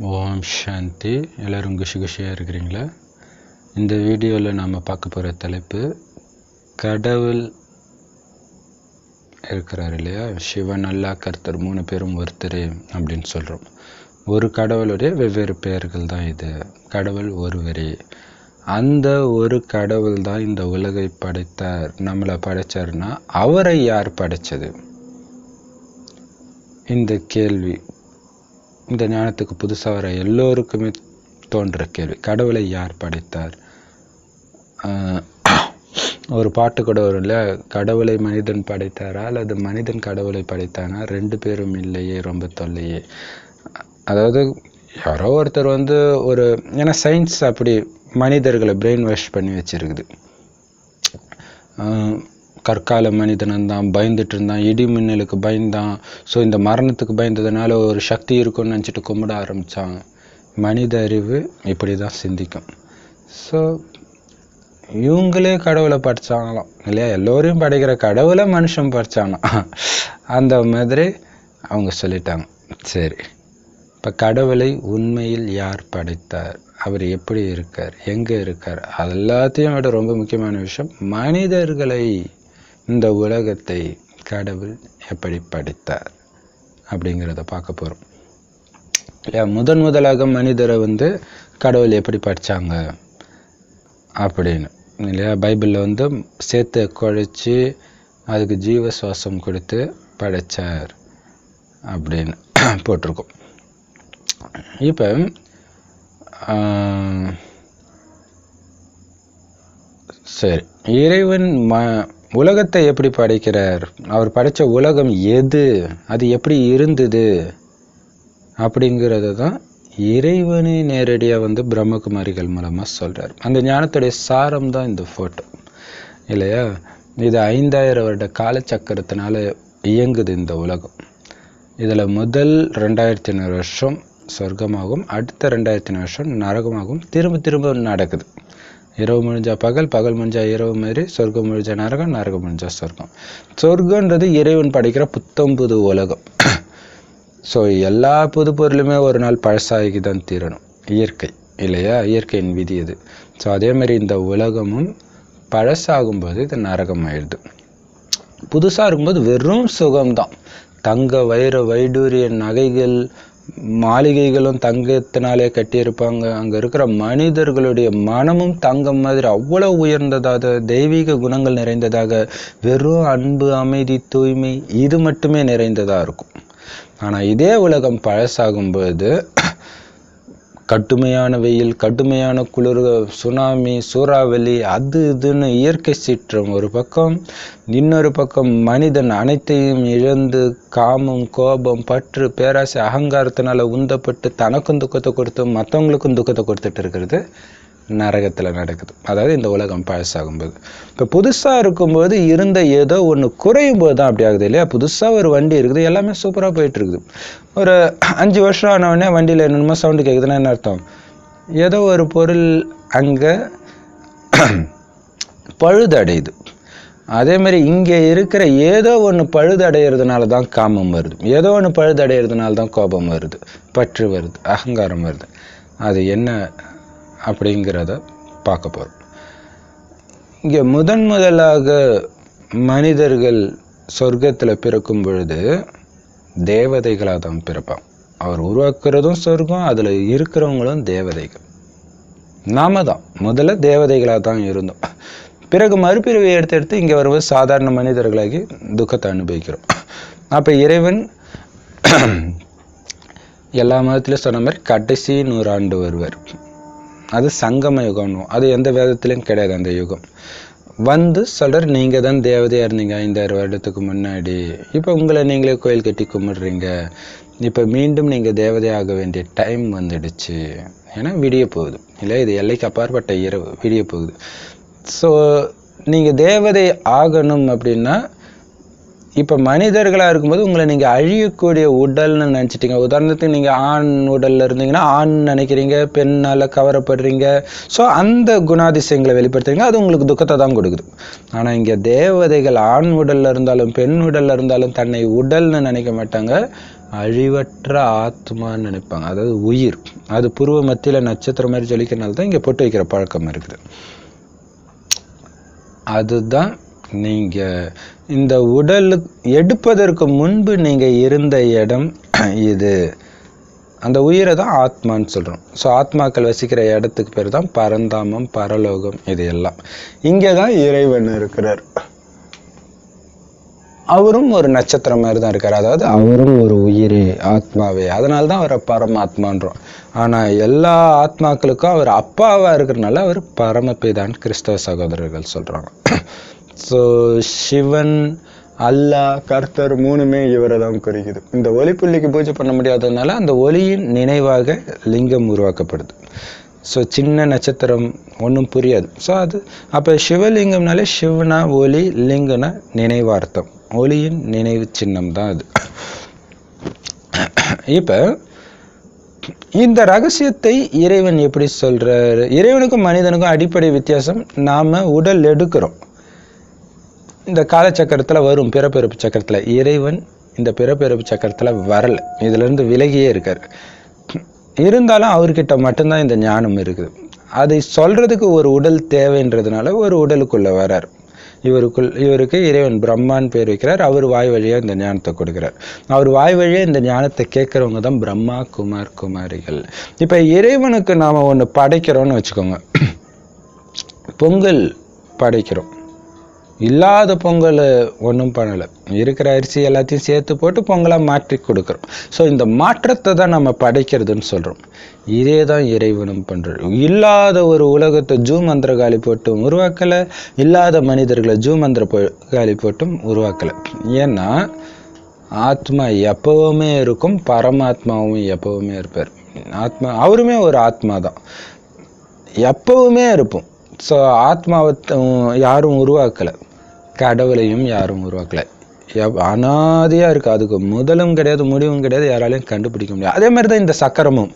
ஓம் சாந்தி. எல்லோரும் குஷியாக இருக்கிறீங்களா? இந்த வீடியோவில் நாம் பார்க்க போகிற தலைப்பு, கடவுள் இருக்கிறார் இல்லையா, சிவன், அல்லா, கர்த்தர், 3 பேரும் ஒருத்தர் அப்படின்னு சொல்கிறோம். ஒரு கடவுளுடைய வெவ்வேறு பெயர்கள் தான் இது. கடவுள் ஒருவரே. அந்த ஒரு கடவுள் தான் இந்த உலகை படைத்தார். நம்மளை படைச்சார்னா அவரை யார் படைச்சது? இந்த கேள்வி இந்த ஞானத்துக்கு புதுசாக வர எல்லோருக்குமே தோன்ற கேள்வி. கடவுளை யார் படைத்தார்? ஒரு பாட்டு கூட வரும் இல்லை, கடவுளை மனிதன் படைத்தாரா அல்லது மனிதன் கடவுளை படைத்தானா, 2 பேரும் இல்லையே, ரொம்ப தொல்லையே. அதாவது யாரோ ஒருத்தர் ஒரு ஏன்னா சயின்ஸ் அப்படி மனிதர்களை பிரெயின் வாஷ் பண்ணி வச்சிருக்குது. கற்கால மனிதனந்தான், பயந்துட்டு இருந்தான், இடி மின்னலுக்கு பயந்தான். ஸோ இந்த மரணத்துக்கு பயந்ததுனால ஒரு சக்தி இருக்குன்னு நினச்சிட்டு கும்பிட ஆரம்பித்தான். மனித அறிவு இப்படி தான் சிந்திக்கும். ஸோ இவங்களே கடவுளை படித்தாங்களாம் இல்லையா, எல்லோரையும் படைக்கிற கடவுளை மனுஷன் படித்தானா, அந்த மாதிரி அவங்க சொல்லிட்டாங்க. சரி, இப்போ கடவுளை உண்மையில் யார் படைத்தார்? அவர் எப்படி இருக்கார்? எங்கே இருக்கார்? எல்லாத்தையும் விட ரொம்ப முக்கியமான விஷயம், மனிதர்களை, இந்த உலகத்தை கடவுள் எப்படி படைத்தார் அப்படிங்கிறத பார்க்க போகிறோம் இல்லையா. முதலாக மனிதரை கடவுள் எப்படி படைச்சாங்க அப்படின்னு இல்லையா, பைபிளில் சேத்தை குழைச்சி அதுக்கு ஜீவ சுவாசம் கொடுத்து படைச்சார் அப்படின்னு போட்டிருக்கோம். இப்போ சரி, இறைவன் உலகத்தை எப்படி படைக்கிறார்? அவர் படைத்த உலகம் எது, அது எப்படி இருந்தது அப்படிங்கிறத தான் இறைவனே நேரடியாக பிரம்மகுமாரிகள் மூலமாக சொல்கிறார். அந்த ஞானத்துடைய சாரம் தான் இந்த ஃபோட்டோ இல்லையா. இது 5000 வருட காலச்சக்கரத்தினால இயங்குது இந்த உலகம். இதில் முதல் 2500 வருஷம் சொர்க்கமாகவும் அடுத்த 2500 வருஷம் நரகமாகவும் திரும்ப நடக்குது. இரவு முடிஞ்சா பகல், பகல் முடிஞ்சா இரவு மாதிரி, சொர்க்கம் முடிஞ்சா நரகம், நரகம் முடிஞ்சா சொர்க்கம். சொர்க்கன்றது இறைவன் படைக்கிற புத்தம்புது உலகம். ஸோ எல்லா புது பொருளுமே ஒரு நாள் பழசாகி தான் தீரணும், இயற்கை இல்லையா, இயற்கையின் விதி அது. ஸோ அதே மாதிரி இந்த உலகமும் பழசாகும்போது இது நரகம் ஆயிடுது. புதுசாக இருக்கும்போது வெறும் சுகம்தான். தங்க வைர வைடூரிய நகைகள், மாளிகைகளும் தங்கத்தினாலே கட்டியிருப்பாங்க. அங்கே இருக்கிற மனிதர்களுடைய மனமும் தங்கம் மாதிரி அவ்வளோ உயர்ந்ததாக, தெய்வீக குணங்கள் நிறைந்ததாக, வெறும் அன்பு, அமைதி, தூய்மை இது மட்டுமே நிறைந்ததாக இருக்கும். ஆனால் இதே உலகம் பழசாகும்போது கடுமையான வெயில், கடுமையான குளிர், சுனாமி, சூறாவளி, அது இதுன்னு இயற்கை சீற்றம் ஒரு பக்கம், இன்னொரு பக்கம் மனிதன் அனைத்தையும் இழந்து காமம், கோபம், பற்று, பேராசை, அகங்காரத்தினால உந்தப்பட்டு தனக்கும் துக்கத்தை கொடுத்து மற்றவங்களுக்கும் துக்கத்தை கொடுத்துட்டு இருக்கிறது நரகத்தில் நடக்குது. அதாவது இந்த உலகம் பழசாகும்போது. இப்போ புதுசாக இருக்கும்போது இருந்த ஏதோ ஒன்று குறையும் போது தான் அப்படி ஆகுது இல்லையா. புதுசாக ஒரு வண்டி இருக்குது, எல்லாமே சூப்பராக போயிட்டு இருக்குது. ஒரு 5 வருஷம் ஆனவுடனே வண்டியில் என்னென்னமோ சவுண்டு கேட்குதுன்னா என்ன அர்த்தம்? ஏதோ ஒரு பொருள் அங்கே பழுதடையுது. அதே மாதிரி இங்கே இருக்கிற ஏதோ ஒன்று பழுதடைகிறதுனால தான் காமம் வருது, ஏதோ ஒன்று பழுதடைகிறதுனால தான் கோபம் வருது, பற்று வருது, அகங்காரம் வருது. அது என்ன அப்படிங்கிறத பார்க்க போகிறோம். இங்கே முதலாக மனிதர்கள் சொர்க்கத்தில் பிறக்கும் பொழுது தேவதைகளாக தான் பிறப்பான். அவர் உருவாக்குறதும் சொர்க்கம், அதில் இருக்கிறவங்களும் தேவதைகள். நாம தான் முதல்ல தேவதைகளாக தான் இருந்தோம். பிறகு மறுபிறவை எடுத்து இங்கே வரும்போது சாதாரண மனிதர்களாகி துக்கத்தை அனுபவிக்கிறோம். அப்போ இறைவன் எல்லா மதத்திலையும் சொன்ன மாதிரி கடைசி 100 ஆண்டு வருவார். அது சங்கம யுகம்னு, அது எந்த வேதத்துலையும் கிடையாது. அந்த யுகம் சொல்கிறார், நீங்கள் தான் தேவதையாக இருந்தீங்க 5000 வருடத்துக்கு முன்னாடி, இப்போ உங்களை நீங்களே கோயில் கட்டி கும்பிடுறீங்க, இப்போ மீண்டும் நீங்கள் தேவதையாக வேண்டிய டைம் வந்துடுச்சு. ஏன்னா விடிய போகுது இல்லை, இது எல்லைக்கு அப்பாற்பட்ட இரவு, விடிய போகுது. ஸோ நீங்கள் தேவதை ஆகணும் அப்படின்னா, இப்போ மனிதர்களாக இருக்கும்போது உங்களை நீங்கள் அழியக்கூடிய உடல்னு நினச்சிட்டிங்க. உதாரணத்துக்கு நீங்கள் ஆண் உடலில் இருந்தீங்கன்னா ஆண் நினைக்கிறீங்க, பெண்ணால் கவரப்படுறீங்க. ஸோ அந்த குணாதிசயங்களை வெளிப்படுத்துறீங்க, அது உங்களுக்கு துக்கத்தை தான் கொடுக்குது. ஆனால் இங்கே தேவதைகள் ஆண் உடலில் இருந்தாலும் பெண் உடலில் இருந்தாலும் தன்னை உடல்னு நினைக்க மாட்டாங்க, அழிவற்ற ஆத்மான்னு நினைப்பாங்க. அதாவது உயிர், அது புருவ மத்தியில் நட்சத்திரம் மாதிரி ஜொலிக்கிறனால தான் இங்கே பொட்டு வைக்கிற பழக்கம் இருக்குது. அதுதான் நீங்கள் இந்த உடல் எடுப்பதற்கு முன்பு நீங்கள் இருந்த இடம் இது. அந்த உயிரை தான் ஆத்மான்னு சொல்கிறோம். ஸோ ஆத்மாக்கள் வசிக்கிற இடத்துக்கு பேர் தான் பரந்தாமம், பரலோகம். இது எல்லாம் இங்கே தான் இறைவன் இருக்கிறார். அவரும் ஒரு நட்சத்திரம் மாதிரி தான் இருக்கார். அதாவது அவரும் ஒரு உயிரே, ஆத்மாவே. அதனால தான் அவரை பரமாத்மான்றோம். ஆனால் எல்லா ஆத்மாக்களுக்கும் அவர் அப்பாவாக இருக்கிறனால அவர் பரமபிதான்னு கிறிஸ்தவ சகோதரர்கள் சொல்கிறாங்க. ஸோ சிவன், அல்லாஹ், கர்த்தர் மூணுமே இவரை தான் குறிக்குது. இந்த ஒளிப்புள்ளிக்கு பூஜை பண்ண முடியாததுனால அந்த ஒளியின் நினைவாக லிங்கம் உருவாக்கப்படுது. ஸோ சின்ன நட்சத்திரம் ஒன்றும் புரியாது. ஸோ அது அப்போ சிவலிங்கம்னாலே சிவனா ஒளி, லிங்கனா நினைவார்த்தம். ஒளியின் நினைவு சின்னம் தான் அது. இப்போ இந்த ரகசியத்தை இறைவன் எப்படி சொல்றாரு? இறைவனுக்கும் மனிதனுக்கும் அடிப்படை வித்தியாசம், நாம உடல் எடுக்கிறோம். இந்த காலச்சக்கரத்தில் வரும் பிறப்பிறப்பு சக்கரத்தில். இறைவன் இந்த பிறப்பிறப்பு சக்கரத்தில் வரல, இதுலேருந்து விலகியே இருக்கார். இருந்தாலும் அவர்கிட்ட மட்டும்தான் இந்த ஞானம் இருக்குது. அதை சொல்றதுக்கு ஒரு உடல் தேவைன்றதுனால ஒரு உடலுக்குள்ள வரார். இவருக்கு இறைவன் பிரம்மான்னு பேர் வைக்கிறார். அவர் வாய் வழியாக இந்த ஞானத்தை கொடுக்கிறார். அவர் வாய் வழியாக இந்த ஞானத்தை கேட்குறவங்க தான் பிரம்மா, குமார், குமாரிகள். இப்போ இறைவனுக்கு நாம் ஒன்று படைக்கிறோன்னு வச்சுக்கோங்க. பொங்கல் படைக்கிறோம். இல்லாத பொங்கல் ஒன்றும் பண்ணலை, இருக்கிற அரிசி எல்லாத்தையும் சேர்த்து போட்டு பொங்கலாக மாற்றி கொடுக்குறோம். ஸோ இந்த மாற்றத்தை தான் நம்ம படைக்கிறதுன்னு சொல்கிறோம். இதே தான் இறைவனும் பண்ணுறோம். இல்லாத ஒரு உலகத்தை ஜூ மந்திர காலி போட்டும் உருவாக்கலை, இல்லாத மனிதர்களை ஜூ மந்திர காலி போட்டும் உருவாக்கலை. ஏன்னா ஆத்மா எப்பவுமே இருக்கும், பரமாத்மாவும் எப்பவுமே இருப்பார். ஆத்மா அவருமே ஒரு ஆத்மா தான், எப்பவுமே இருப்போம். ஸோ ஆத்மாவை யாரும் உருவாக்கலை, கடவுளையும் யாரும் உருவாக்கலை. அனாதியாக இருக்குது. அதுக்கு முதலும் கிடையாது, முடிவும் கிடையாது, யாராலையும் கண்டுபிடிக்க முடியாது. அதே மாதிரி தான் இந்த சக்கரமும்.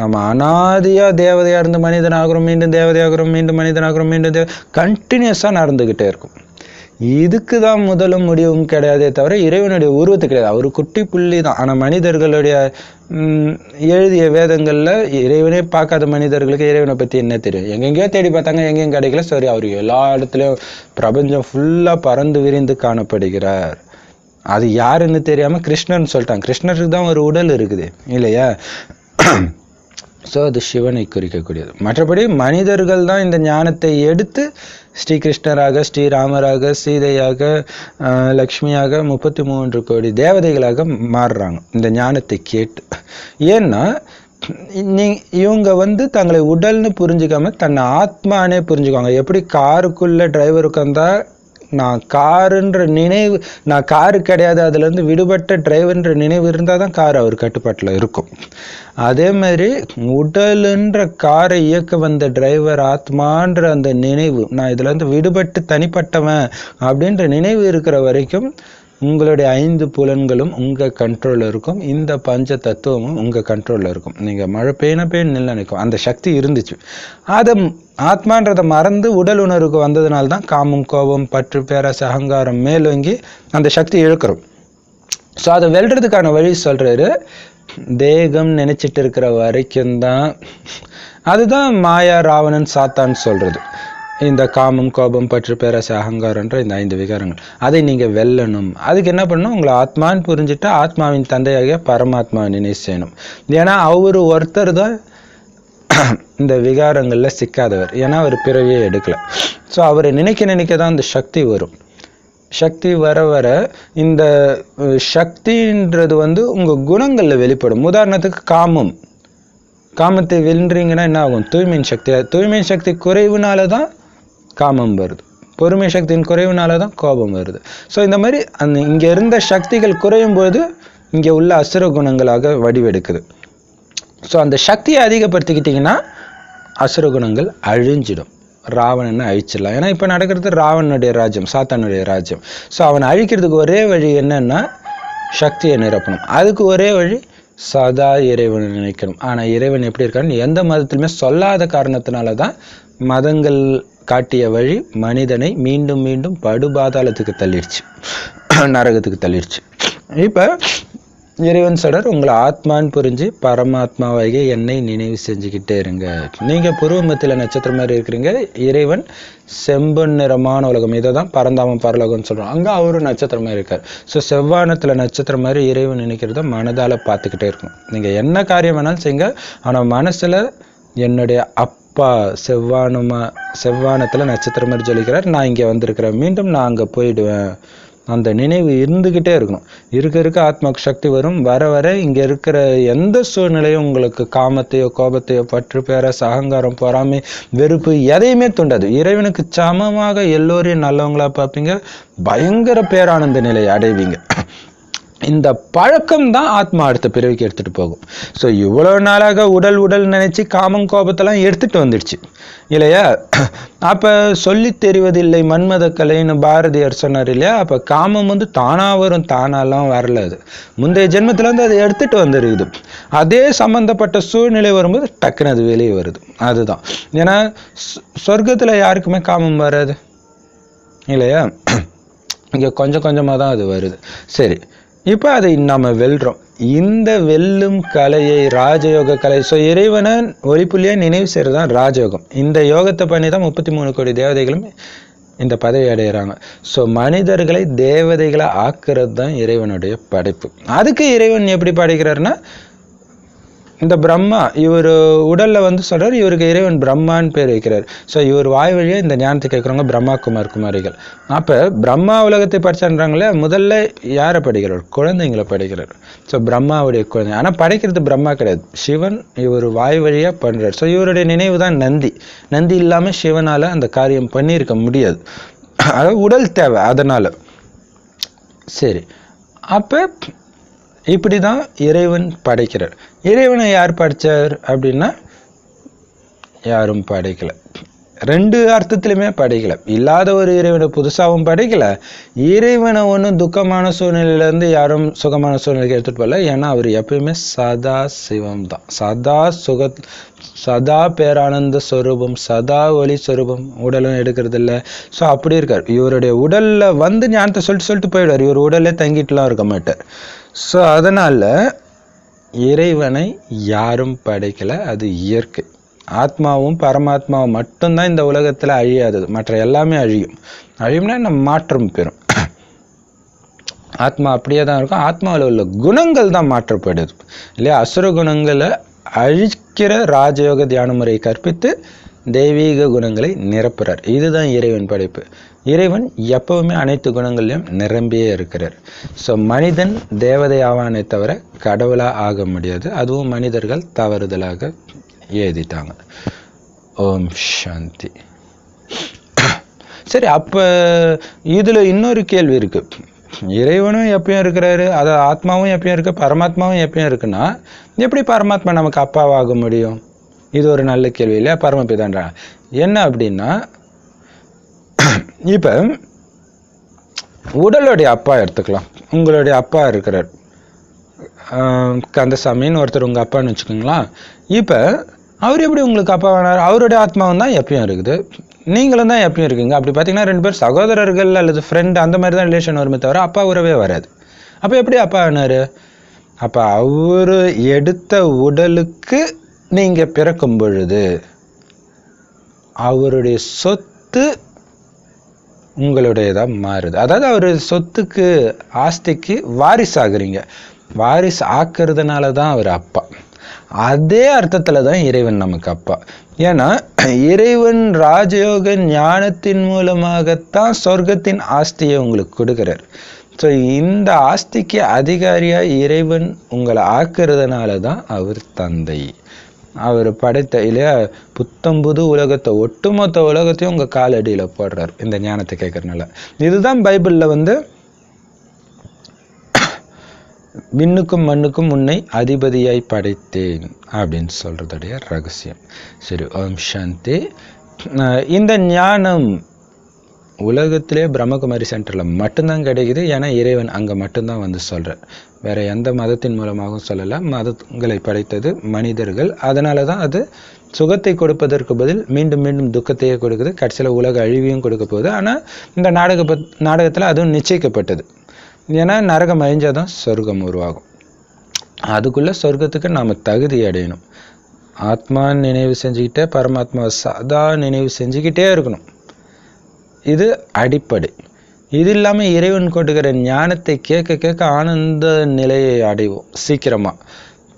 நம்ம அனாதியாக தேவதையாக இருந்து மனிதனாகிறோம், மீண்டும் தேவதையாகிறோம், மீண்டும் மனிதனாகிறோம், மீண்டும் கண்டினியூஸாக நடந்துக்கிட்டே இருக்கும். இதுக்கு தான் முதலும் முடிவும் கிடையாதே தவிர இறைவனுடைய உருவத்து கிடையாது. அவர் குட்டி புள்ளி தான். ஆனால் மனிதர்களுடைய எழுதிய வேதங்களில் இறைவனே பார்க்காத மனிதர்களுக்கு இறைவனை பற்றி என்ன தெரியும்? எங்கெங்கேயோ தேடி பார்த்தாங்க, எங்கேயும் கிடைக்கல. சரி, அவர் எல்லா இடத்துலையும் பிரபஞ்சம் ஃபுல்லாக பறந்து விரிந்து காணப்படுகிறார். அது யாருன்னு தெரியாமல் கிருஷ்ணர்னு சொல்லிட்டாங்க. கிருஷ்ணருக்கு தான் ஒரு உடல் இருக்குது இல்லையா? ஸோ அது சிவனை குறிக்கக்கூடியது. மற்றபடி மனிதர்கள் தான் இந்த ஞானத்தை எடுத்து ஸ்ரீகிருஷ்ணராக, ஸ்ரீராமராக, சீதையாக, லக்ஷ்மியாக, 33 கோடி தேவதைகளாக மாறுறாங்க இந்த ஞானத்தை கேட்டு. ஏன்னா இவங்க தங்களை உடல்னு புரிஞ்சுக்காம தன்னை ஆத்மானே புரிஞ்சுக்குவாங்க. எப்படி காருக்குள்ள டிரைவர் உட்காந்தா நான் காருன்ற நினைவு, நான் காரு கிடையாது, அதுலேருந்து விடுபட்ட டிரைவர்ன்ற நினைவு இருந்தால் தான் கார் அவர் கட்டுப்பாட்டில் இருக்கும். அதே மாதிரி உடலுன்ற காரை இயக்க வந்த டிரைவர் ஆத்மான்ற அந்த நினைவு, நான் இதுலேருந்து விடுபட்டு தனிப்பட்டவன் அப்படின்ற நினைவு இருக்கிற வரைக்கும் உங்களுடைய 5 புலன்களும் உங்கள் கண்ட்ரோலில் இருக்கும். இந்த பஞ்ச தத்துவமும் உங்கள் கண்ட்ரோலில் இருக்கும். நீங்கள் மழை பெய்யணும் நினைக்கும் அந்த சக்தி இருந்துச்சு. அதை ஆத்மான்றதை மறந்து உடல் உணர்வுக்கு வந்ததுனால தான் காமம், கோபம், பற்று, பேராசை, அகங்காரம் மேலோங்கி அந்த சக்தி இழுக்கிறோம். ஸோ அதை வெல்றதுக்கான வழி சொல்கிறாரு. தேகம் நினைச்சிட்டு இருக்கிற வரைக்கும் தான், அதுதான் மாயா, ராவணன், சாத்தான் சொல்கிறது. இந்த காமம், கோபம், பற்று, பேராசை, அகங்காரன்ற இந்த 5 விகாரங்கள், அதை நீங்கள் வெல்லணும். அதுக்கு என்ன பண்ணணும்? உங்களை ஆத்மான்னு புரிஞ்சுட்டா ஆத்மாவின் தந்தையாகிய பரமாத்மாவை நினைவு செய்யணும். ஏன்னா அவர் ஒருத்தர் தான் இந்த விகாரங்களில் சிக்காதவர். ஏன்னா அவர் பிறவியே எடுக்கலை. ஸோ அவரை நினைக்க தான் அந்த சக்தி வரும். சக்தி வர வர இந்த சக்தின்றது உங்கள் குணங்களில் வெளிப்படும். உதாரணத்துக்கு காமத்தை வெல்றீங்கன்னா என்ன ஆகும்? தூய்மையின் சக்தி குறைவுனால தான் காமம் வருது. பொறுமை சக்தியின் குறைவுனால தான் கோபம் வருது. ஸோ இந்த மாதிரி இங்கே இருந்த சக்திகள் குறையும் போது இங்கே உள்ள அசுர குணங்களாக வடிவெடுக்குது. ஸோ அந்த சக்தியை அதிகப்படுத்திக்கிட்டிங்கன்னா அசுர குணங்கள் அழிஞ்சிடும். ராவணனை அழிச்சிடலாம். ஏன்னா இப்போ நடக்கிறது ராவணனுடைய ராஜ்யம், சாத்தானுடைய ராஜ்யம். ஸோ அவனை அழிக்கிறதுக்கு ஒரே வழி என்னன்னா சக்தியை நிரப்பணும். அதுக்கு ஒரே வழி சதா இறைவனை நினைக்கணும். ஆனால் இறைவன் எப்படி இருக்கான்னு எந்த மதத்திலுமே சொல்லாத காரணத்தினால தான் மதங்கள் காட்டிய வழி மனிதனை மீண்டும் மீண்டும் படுபாதாளத்துக்கு தள்ளிடுச்சு, நரகத்துக்கு தள்ளிடுச்சு. இப்போ இறைவன் சொல்றார், உங்களை ஆத்மான்னு புரிஞ்சு பரமாத்மாவாகிய என்னை நினைவு செஞ்சுக்கிட்டே இருங்க. நீங்க புருவமத்தில நட்சத்திரம் மாதிரி இருக்கிறீங்க, இறைவன் செம்பொன் நிறமான உலகம், இதை தான் பரந்தாமம் பரலோகம்னு சொல்றோம். அங்க அவரும் நட்சத்திரமா இருக்கார். ஸோ செவ்வானத்துல நட்சத்திரம் மாதிரி இறைவன் நினைக்கிறத மனதால பார்த்துக்கிட்டே இருக்கும். நீங்க என்ன காரியம் வேணாலும் செய்யுங்க, ஆனா மனசுல என்னுடைய அப்பா செவ்வானத்துல நட்சத்திரம் மாதிரி சொல்லிக்கிறார், நான் இங்க வந்திருக்கிறேன், மீண்டும் நான் அங்க போயிடுவேன். அந்த நினைவு இருந்துகிட்டே இருக்கணும். இருக்க ஆத்மாக்கு சக்தி வரும். வர வர இங்க இருக்கிற எந்த சூழ்நிலையும் உங்களுக்கு காமத்தையோ கோபத்தையோ பற்று பேராசை அகங்காரம் பொறாமை வெறுப்பு எதையுமே தூண்டாது. இறைவனுக்கு சமமாக எல்லோரையும் நல்லவங்களா பார்ப்பீங்க, பயங்கர பேரானந்த நிலையை அடைவீங்க. இந்த பழக்கம் தான் ஆத்மா அடுத்த பிறவிக்கு எடுத்துட்டு போகும். ஸோ இவ்வளவு நாளாக உடல் நினைச்சு காமம் கோபத்தெல்லாம் எடுத்துட்டு வந்துடுச்சு இல்லையா? அப்ப சொல்லி தெரிவதில்லை மன்மத கலைன்னு பாரதியார் சொன்னார் இல்லையா? அப்ப காமம் வந்து தானா வரும், தானாலாம் வரல. அது முந்தைய ஜென்மத்துல வந்து அதை எடுத்துட்டு வந்துருக்குது. அதே சம்பந்தப்பட்ட சூழ்நிலை வரும்போது டக்குன்னு அது வெளியே வருது. அதுதான். ஏன்னா சொர்க்கத்துல யாருக்குமே காமம் வராது இல்லையா? இங்க கொஞ்சம் கொஞ்சமா தான் அது வருது. சரி, இப்போ அதை நம்ம வெல்றோம். இந்த வெல்லும் கலையை ராஜயோக கலை. ஸோ இறைவனை ஒளிப்புள்ளியா நினைவு செய்கிறது தான் ராஜயோகம். இந்த யோகத்தை பண்ணி தான் 33 கோடி தேவதைகளும் இந்த பதவி அடைகிறாங்க. ஸோ மனிதர்களை தேவதைகளை ஆக்குறது தான் இறைவனுடைய படைப்பு. அதுக்கு இறைவன் எப்படி படைக்கிறாருன்னா, இந்த பிரம்மா இவர் உடல்ல வந்து சொல்றாரு, இவருக்கு இறைவன் பிரம்மான்னு பேர் வைக்கிறார். ஸோ இவர் வாய் வழியா இந்த ஞானத்தை கேட்குறவங்க பிரம்மா குமாரிகள். அப்ப பிரம்மா உலகத்தை படிச்சான்றாங்களே, முதல்ல யாரை படிக்கிறார்? குழந்தைங்களை படிக்கிறார். ஸோ பிரம்மாவுடைய குழந்தை. ஆனா படைக்கிறது பிரம்மா கிடையாது, சிவன். இவர் வாய் வழியா பண்றார். ஸோ இவருடைய நினைவு தான் நந்தி. நந்தி இல்லாம சிவனால அந்த காரியம் பண்ணியிருக்க முடியாது. அதாவது உடல் தேவை, அதனால. சரி, அப்ப இப்படிதான் இறைவன் படைக்கிறார். இறைவனை யார் படைச்சார் அப்படின்னா, யாரும் படைக்கல. ரெண்டு அர்த்தத்திலுமே படைக்கல. இல்லாத ஒரு இறைவனை புதுசாகவும் படைக்கல. இறைவனை ஒன்றும் துக்கமான சூழ்நிலையில இருந்து யாரும் சுகமான சூழ்நிலைக்கு எடுத்துட்டு போகல. ஏன்னா அவர் எப்பயுமே சதா சிவம் தான், சதா பேரானந்த ஸ்வரூபம், சதா ஒளி ஸ்வரூபம். உடலும் எடுக்கிறது இல்லை. ஸோ அப்படி இருக்கார். இவருடைய உடல்ல வந்து ஞானத்தை சொல்லிட்டு போயிடுவார். இவர் உடல்ல தங்கிட்டுலாம் இருக்க மாட்டார். ஸோ அதனால இறைவனை யாரும் படைக்கல, அது இயற்கை. ஆத்மாவும் பரமாத்மாவும் மட்டும்தான் இந்த உலகத்துல அழியாதது. மற்ற எல்லாமே அழியும். அழியும்னா நம்ம மாற்றம் பெறும். ஆத்மா அப்படியே தான் இருக்கும். ஆத்மாவில் உள்ள குணங்கள் தான் மாற்றப்படுது இல்லையா? அசுர குணங்களை அழிக்கிற ராஜயோக தியான முறையை கற்பித்து தெய்வீக குணங்களை நிரப்புறார். இதுதான் இறைவன் படைப்பு. இறைவன் எப்பவுமே அனைத்து குணங்களையும் நிரம்பியே இருக்கிறார். ஸோ மனிதன் தேவதை ஆவானே தவிர கடவுளா ஆக முடியாது. அதுவும் மனிதர்கள் தவறுதலாக ஏதிட்டாங்க. ஓம் சாந்தி. சரி, அப்ப இதுல இன்னொரு கேள்வி இருக்கு. இறைவனும் எப்பயும் இருக்கிறாரு, அதாவது ஆத்மாவும் எப்பயும் இருக்கு, பரமாத்மாவும் எப்பயும் இருக்குன்னா எப்படி பரமாத்மா நமக்கு அப்பாவாக முடியும்? இது ஒரு நல்ல கேள்வி இல்லையா? பரமபிதான்றாங்க. என்ன அப்படின்னா, இப்ப உடலுடைய அப்பா எடுத்துக்கலாம். உங்களுடைய அப்பா இருக்கிறார், கந்தசாமின்னு ஒருத்தர் உங்க அப்பான்னு வச்சுக்கோங்களா. இப்ப அவர் எப்படி உங்களுக்கு அப்பா வேணாரு? அவருடைய ஆத்மாவும் தான் எப்பயும் இருக்குது, நீங்களும் தான் எப்பயும் இருக்கீங்க. அப்படி பார்த்தீங்கன்னா ரெண்டு பேர் சகோதரர்கள் அல்லது ஃப்ரெண்ட் அந்த மாதிரி தான் ரிலேஷன் வருமே தவிர அப்பா உறவே வராது. அப்போ எப்படி அப்பா ஆனாரு? அப்போ அவரு எடுத்த உடலுக்கு நீங்க பிறக்கும் பொழுது அவருடைய சொத்து உங்களுடையதா மாறுது. அதாவது அவர் சொத்துக்கு ஆஸ்திக்கு வாரிசு ஆகுறீங்க. வாரிசு ஆக்குறதுனால தான் அவர் அப்பா. அதே அர்த்தத்துல தான் இறைவன் நமக்கு அப்பா. ஏன்னா இறைவன் ராஜயோக ஞானத்தின் மூலமாகத்தான் சொர்க்கத்தின் ஆஸ்தியை உங்களுக்கு கொடுக்கிறார். ஸோ இந்த ஆஸ்திக்கு அதிகாரியா இறைவன் உங்களை ஆக்குறதுனால தான் அவர் தந்தை. அவர் படைத்த இல்லையா புத்தம்புது உலகத்தை, ஒட்டுமொத்த உலகத்தையும் உங்க காலடியில போடுறார் இந்த ஞானத்தை கேட்கறதுனால. இதுதான் பைபிள்ல வந்து விண்ணுக்கும் மண்ணுக்கும் உன்னை அதிபதியாய் படைத்தேன் அப்படின்னு சொல்றதுடைய ரகசியம். சரி, ஓம் சாந்தி. இந்த ஞானம் உலகத்திலே பிரம்மகுமாரி சென்டர்ல மட்டும்தான் கிடைக்குது. ஏன்னா இறைவன் அங்க மட்டும்தான் வந்து சொல்றார். வேற எந்த மதத்தின் மூலமாகவும் சொல்லல. மதங்களை படைத்தது மனிதர்கள். அதனாலதான் அது சுகத்தை கொடுப்பதற்கு பதில் மீண்டும் மீண்டும் துக்கத்தையே கொடுக்குது. கடைசியில உலக அழிவையும் கொடுக்க போகுது. ஆனா இந்த நாடகத்துல அதுவும் நிச்சயிக்கப்பட்டது. ஏன்னா நரகம் அழிஞ்சாதான் சொர்க்கம் உருவாகும். அதுக்குள்ளே சொர்க்கத்துக்கு நாம் தகுதி அடையணும். ஆத்மா நினைவு செஞ்சுக்கிட்டே பரமாத்மாவை சதா நினைவு செஞ்சுக்கிட்டே இருக்கணும். இது அடிப்படை. இது இல்லாமல் இறைவன் கொடுக்கிற ஞானத்தை கேட்க கேட்க ஆனந்த நிலையை அடைவோம் சீக்கிரமாக.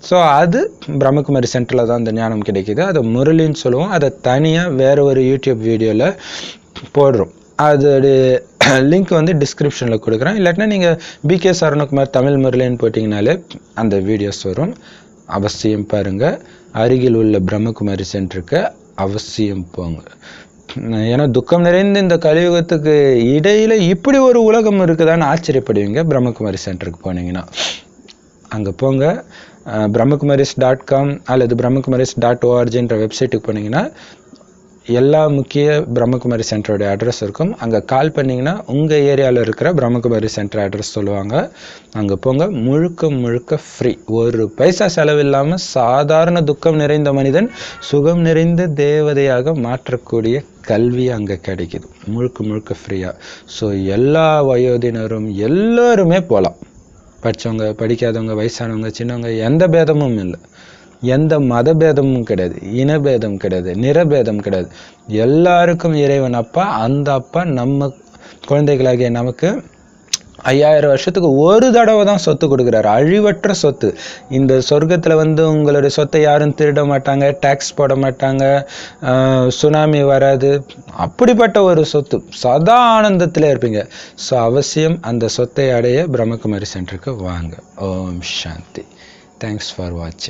ஸோ அது பிரம்மகுமாரி சென்டரில் தான் அந்த ஞானம் கிடைக்கிது. அதை முரளின்னு சொல்லுவோம். அதை தனியாக வேறு ஒரு யூடியூப் வீடியோவில் போடுறோம். அதோடைய லிங்க் வந்து டிஸ்கிரிப்ஷனில் கொடுக்குறேன். இல்லாட்டினா நீங்கள் பிகே சரவணகுமார் தமிழ் முரளின்னு போட்டிங்கனாலே அந்த வீடியோஸ் வரும். அவசியம் பாருங்கள். அருகில் உள்ள பிரம்மகுமாரி சென்டருக்கு அவசியம் போங்க. ஏன்னா துக்கம் நிறைந்த இந்த கலியுகத்துக்கு இடையில் இப்படி ஒரு உலகம் இருக்குதான்னு ஆச்சரியப்படுவீங்க பிரம்மகுமாரி சென்டருக்கு போனீங்கன்னா. அங்கே போங்க. brahmakumaris.com அல்லது brahmakumaris.orgன்ற வெப்சைட்டுக்கு போனீங்கன்னா எல்லா முக்கிய பிரம்மகுமாரி சென்டரோட அட்ரஸ் இருக்கும். அங்கே கால் பண்ணிங்கன்னா உங்கள் ஏரியாவில் இருக்கிற பிரம்மகுமாரி சென்டர் அட்ரஸ் சொல்லுவாங்க. அங்கே போங்க. முழுக்க முழுக்க ஃப்ரீ. ஒரு பைசா செலவில்லாமல் சாதாரண துக்கம் நிறைந்த மனிதன் சுகம் நிறைந்த தேவதையாக மாற்றக்கூடிய கல்வி அங்கே கிடைக்குது. முழுக்க முழுக்க ஃப்ரீயாக. ஸோ எல்லா வயோதினரும் எல்லோருமே போகலாம். படித்தவங்க, படிக்காதவங்க, வயசானவங்க, சின்னவங்க, எந்த பேதமும் இல்லை. எந்த மத பேதமும் கிடையாது, இனபேதம் கிடையாது, நிறபேதம் கிடையாது. எல்லாருக்கும் இறைவன் அப்பா. அந்த அப்பா நம்ம குழந்தைகளாகிய நமக்கு 5000 வருஷத்துக்கு ஒரு தடவை தான் சொத்து கொடுக்குறாரு. அழிவற்ற சொத்து. இந்த சொர்க்கத்தில் வந்து உங்களுடைய சொத்தை யாரும் திருட மாட்டாங்க, டேக்ஸ் போட மாட்டாங்க, சுனாமி வராது. அப்படிப்பட்ட ஒரு சொத்து. சதா ஆனந்தத்தில் இருப்பீங்க. ஸோ அவசியம் அந்த சொத்தை அடைய பிரம்மகுமாரி சென்டருக்கு வாங்க. ஓம் சாந்தி. தேங்க்ஸ் ஃபார் வாட்சிங்.